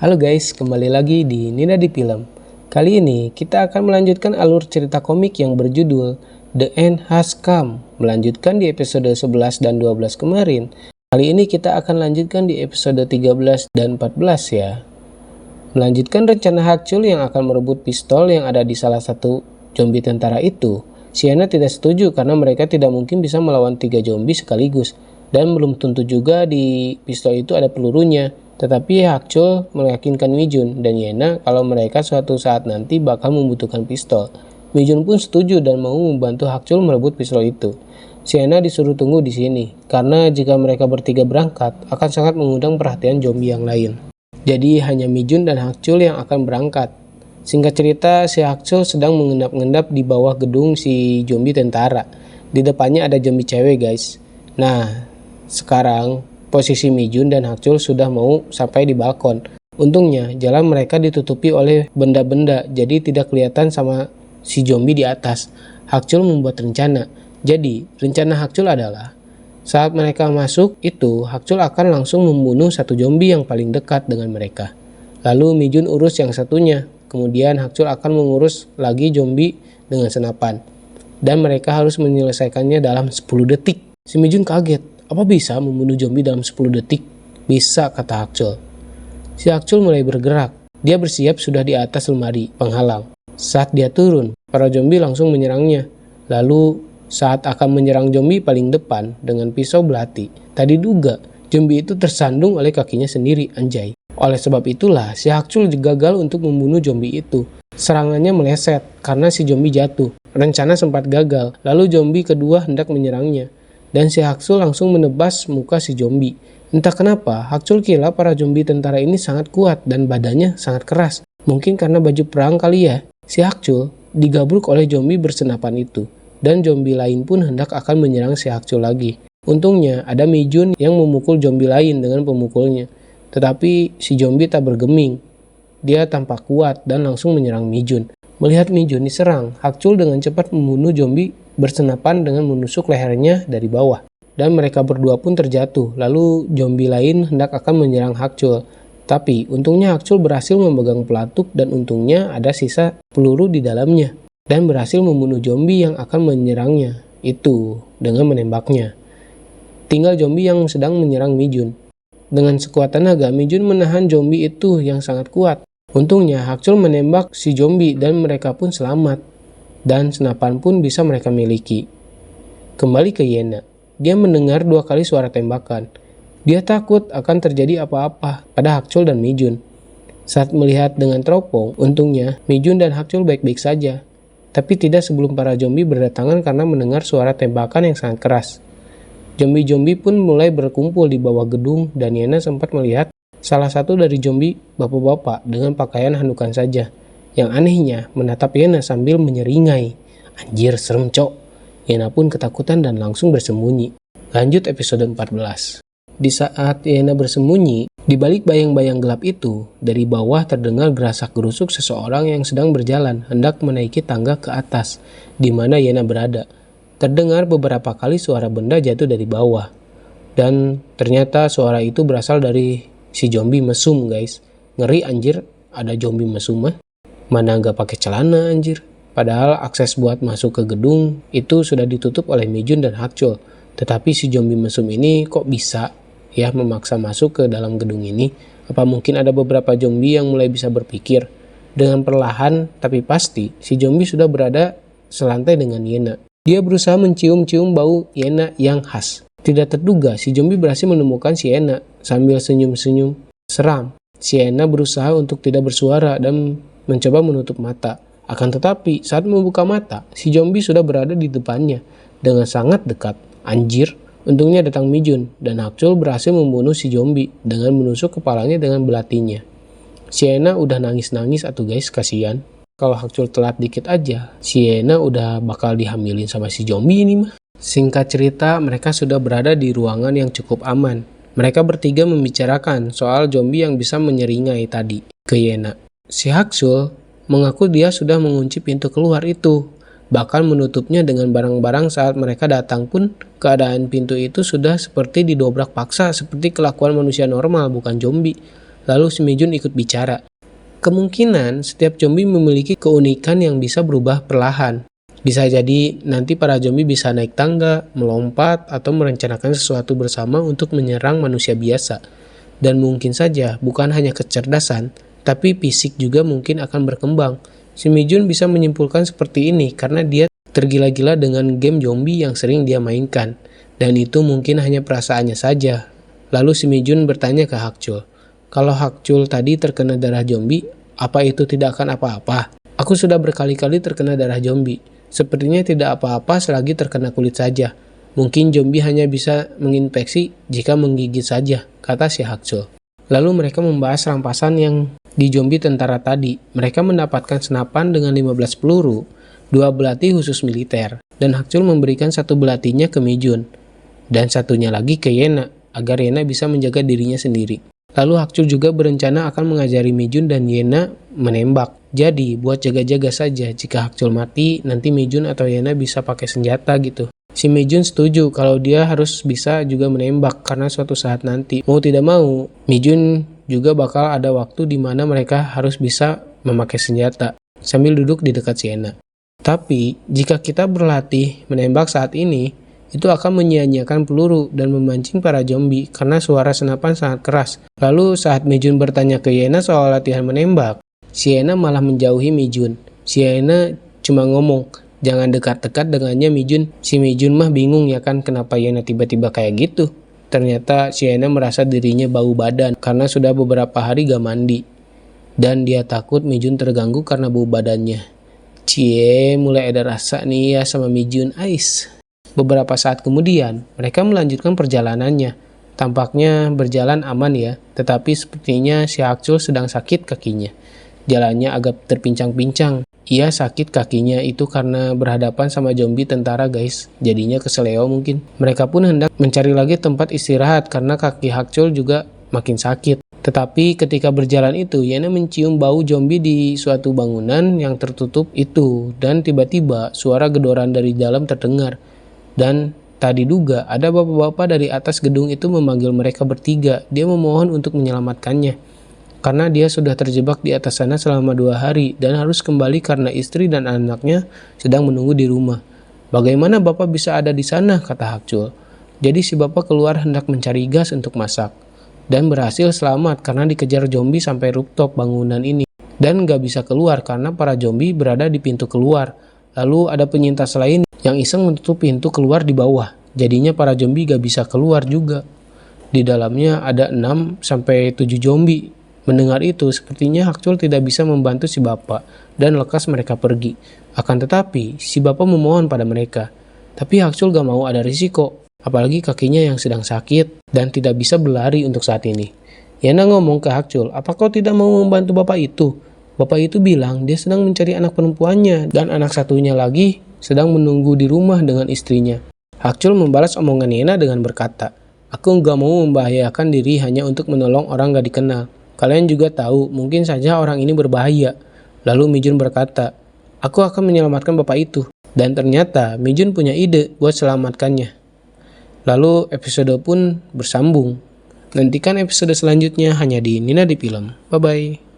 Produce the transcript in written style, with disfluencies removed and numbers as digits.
Halo guys, kembali lagi di Nina di Film. Kali ini kita akan melanjutkan alur cerita komik yang berjudul The End Has Come. Melanjutkan di episode 11 dan 12 kemarin. Kali ini kita akan lanjutkan di episode 13 dan 14 ya. Melanjutkan rencana Hakchul yang akan merebut pistol yang ada di salah satu zombie tentara itu. Sienna tidak setuju karena mereka tidak mungkin bisa melawan 3 zombie sekaligus. Dan belum tentu juga di pistol itu ada pelurunya. Tetapi Hakchul meyakinkan Mijun dan Yena kalau mereka suatu saat nanti bakal membutuhkan pistol. Mijun pun setuju dan mau membantu Hakchul merebut pistol itu. Sienna disuruh tunggu di sini, karena jika mereka bertiga berangkat, akan sangat mengundang perhatian zombie yang lain. Jadi hanya Mijun dan Hakchul yang akan berangkat. Singkat cerita, si Hakchul sedang mengendap-endap di bawah gedung si zombie tentara. Di depannya ada zombie cewek guys. Nah, sekarang posisi Mijun dan Hakchul sudah mau sampai di balkon. Untungnya jalan mereka ditutupi oleh benda-benda, jadi tidak kelihatan sama si zombie di atas. Hakchul membuat rencana. Jadi rencana Hakchul adalah saat mereka masuk itu, Hakchul akan langsung membunuh satu zombie yang paling dekat dengan mereka. Lalu Mijun urus yang satunya. Kemudian Hakchul akan mengurus lagi zombie dengan senapan. Dan mereka harus menyelesaikannya dalam 10 detik. Si Mijun kaget. Apa bisa membunuh zombie dalam 10 detik? Bisa, kata Hakchul. Si Hakchul mulai bergerak. Dia bersiap sudah di atas lemari penghalang. Saat dia turun, para zombie langsung menyerangnya. Lalu saat akan menyerang zombie paling depan dengan pisau belati, tadi duga zombie itu tersandung oleh kakinya sendiri, anjay. Oleh sebab itulah si Hakchul gagal untuk membunuh zombie itu. Serangannya meleset karena si zombie jatuh. Rencana sempat gagal. Lalu zombie kedua hendak menyerangnya. Dan si Hakchul langsung menebas muka si zombie. Entah kenapa, Hakchul kira para zombie tentara ini sangat kuat dan badannya sangat keras. Mungkin karena baju perang kali ya. Si Hakchul digabruk oleh zombie bersenapan itu. Dan zombie lain pun hendak akan menyerang si Hakchul lagi. Untungnya ada Mijun yang memukul zombie lain dengan pemukulnya. Tetapi si zombie tak bergeming. Dia tampak kuat dan langsung menyerang Mijun. Melihat Mijun diserang, Hakchul dengan cepat membunuh zombie bersenapan dengan menusuk lehernya dari bawah. Dan mereka berdua pun terjatuh. Lalu zombie lain hendak akan menyerang Hakchul. Tapi untungnya Hakchul berhasil memegang pelatuk dan untungnya ada sisa peluru di dalamnya. Dan berhasil membunuh zombie yang akan menyerangnya. Itu dengan menembaknya. Tinggal zombie yang sedang menyerang Mijun. Dengan sekuat tenaga, Mijun menahan zombie itu yang sangat kuat. Untungnya Hakchul menembak si zombie dan mereka pun selamat. Dan senapan pun bisa mereka miliki. Kembali ke Yena. Dia mendengar 2 kali suara tembakan. Dia takut akan terjadi apa-apa pada Hakchul dan Mijun. Saat melihat dengan teropong, untungnya Mijun dan Hakchul baik-baik saja. Tapi tidak sebelum para zombie berdatangan karena mendengar suara tembakan yang sangat keras. Zombie-zombie pun mulai berkumpul di bawah gedung dan Yena sempat melihat salah satu dari zombie bapak-bapak dengan pakaian handukan saja. Yang anehnya menatap Yena sambil menyeringai. Anjir, serem cok. Yena pun ketakutan dan langsung bersembunyi. Lanjut episode 14. Di saat Yena bersembunyi, di balik bayang-bayang gelap itu, dari bawah terdengar gerasak-gerusuk seseorang yang sedang berjalan hendak menaiki tangga ke atas, di mana Yena berada. Terdengar beberapa kali suara benda jatuh dari bawah. Dan ternyata suara itu berasal dari si zombie mesum guys. Ngeri anjir, ada zombie mesum mah. Mana nggak pakai celana anjir. Padahal akses buat masuk ke gedung itu sudah ditutup oleh Mijun dan Hakchul. Tetapi si zombie mesum ini kok bisa ya memaksa masuk ke dalam gedung ini? Apa mungkin ada beberapa zombie yang mulai bisa berpikir? Dengan perlahan tapi pasti si zombie sudah berada selantai dengan Yena. Dia berusaha mencium-cium bau Yena yang khas. Tidak terduga si zombie berhasil menemukan si Yena sambil senyum-senyum seram. Si Yena berusaha untuk tidak bersuara dan mencoba menutup mata. Akan tetapi saat membuka mata, si zombie sudah berada di depannya dengan sangat dekat. Anjir, untungnya datang Mijun dan Hakchul berhasil membunuh si zombie dengan menusuk kepalanya dengan belatinya. Si Yena udah nangis-nangis atuh guys, kasihan. Kalau Hakchul telat dikit aja, si Yena udah bakal dihamilin sama si zombie ini mah. Singkat cerita, mereka sudah berada di ruangan yang cukup aman. Mereka bertiga membicarakan soal zombie yang bisa menyeringai tadi ke Yena. Si Hakchul mengaku dia sudah mengunci pintu keluar itu, bahkan menutupnya dengan barang-barang. Saat mereka datang pun keadaan pintu itu sudah seperti didobrak paksa, seperti kelakuan manusia normal bukan zombie. Lalu si Mijun ikut bicara. Kemungkinan setiap zombie memiliki keunikan yang bisa berubah perlahan. Bisa jadi nanti para zombie bisa naik tangga, melompat, atau merencanakan sesuatu bersama untuk menyerang manusia biasa. Dan mungkin saja bukan hanya kecerdasan, tapi fisik juga mungkin akan berkembang. Si Mijun bisa menyimpulkan seperti ini karena dia tergila-gila dengan game zombie yang sering dia mainkan. Dan itu mungkin hanya perasaannya saja. Lalu si Mijun bertanya ke Hakchul, kalau Hakchul tadi terkena darah zombie, apa itu tidak akan apa-apa? Aku sudah berkali-kali terkena darah zombie. Sepertinya tidak apa-apa selagi terkena kulit saja. Mungkin zombie hanya bisa menginfeksi jika menggigit saja, kata si Hakchul. Lalu mereka membahas rampasan yang di zombie tentara tadi. Mereka mendapatkan senapan dengan 15 peluru, 2 belati khusus militer, dan Hakchul memberikan 1 belatinya ke Mijun, dan satunya lagi ke Yena, agar Yena bisa menjaga dirinya sendiri. Lalu Hakchul juga berencana akan mengajari Mijun dan Yena menembak. Jadi buat jaga-jaga saja, jika Hakchul mati, nanti Mijun atau Yena bisa pakai senjata gitu. Si Mijun setuju kalau dia harus bisa juga menembak karena suatu saat nanti, mau tidak mau, Mijun juga bakal ada waktu di mana mereka harus bisa memakai senjata sambil duduk di dekat Yena. Tapi jika kita berlatih menembak saat ini, itu akan menyia-nyiakan peluru dan memancing para zombie karena suara senapan sangat keras. Lalu saat Mijun bertanya ke Yena soal latihan menembak, si Yena malah menjauhi Mijun. Si Yena cuma ngomong, jangan dekat-dekat dengannya Mijun. Si Mijun mah bingung ya kan kenapa Yena tiba-tiba kayak gitu. Ternyata si Yena merasa dirinya bau badan karena sudah beberapa hari gak mandi. Dan dia takut Mijun terganggu karena bau badannya. Cie, mulai ada rasa nih ya sama Mijun Ais. Beberapa saat kemudian, mereka melanjutkan perjalanannya. Tampaknya berjalan aman ya, tetapi sepertinya si Hakchul sedang sakit kakinya. Jalannya agak terpincang-pincang. Ia sakit kakinya itu karena berhadapan sama zombie tentara guys, jadinya keseleo mungkin. Mereka pun hendak mencari lagi tempat istirahat karena kaki Hakchul juga makin sakit. Tetapi ketika berjalan itu, Yena mencium bau zombie di suatu bangunan yang tertutup itu, dan tiba-tiba suara gedoran dari dalam terdengar. Dan tak diduga ada bapak-bapak dari atas gedung itu memanggil mereka bertiga. Dia memohon untuk menyelamatkannya karena dia sudah terjebak di atas sana selama 2 hari dan harus kembali karena istri dan anaknya sedang menunggu di rumah. Bagaimana bapak bisa ada di sana, kata Hakchul. Jadi si bapak keluar hendak mencari gas untuk masak dan berhasil selamat karena dikejar zombie sampai rooftop bangunan ini dan gak bisa keluar karena para zombie berada di pintu keluar. Lalu ada penyintas lain yang iseng menutup pintu keluar di bawah. Jadinya para zombie gak bisa keluar juga. Di dalamnya ada 6-7 zombie. Mendengar itu, sepertinya Hakchul tidak bisa membantu si bapak dan lekas mereka pergi. Akan tetapi, si bapak memohon pada mereka. Tapi Hakchul gak mau ada risiko, apalagi kakinya yang sedang sakit dan tidak bisa berlari untuk saat ini. Yena ngomong ke Hakchul, apa kau tidak mau membantu bapak itu? Bapak itu bilang dia sedang mencari anak perempuannya dan anak satunya lagi sedang menunggu di rumah dengan istrinya. Hakchul membalas omongan Yena dengan berkata, aku nggak mau membahayakan diri hanya untuk menolong orang nggak dikenal. Kalian juga tahu, mungkin saja orang ini berbahaya. Lalu Mijun berkata, aku akan menyelamatkan bapak itu. Dan ternyata Mijun punya ide buat selamatkannya. Lalu episode pun bersambung. Nantikan episode selanjutnya hanya di Nina di Film. Bye-bye.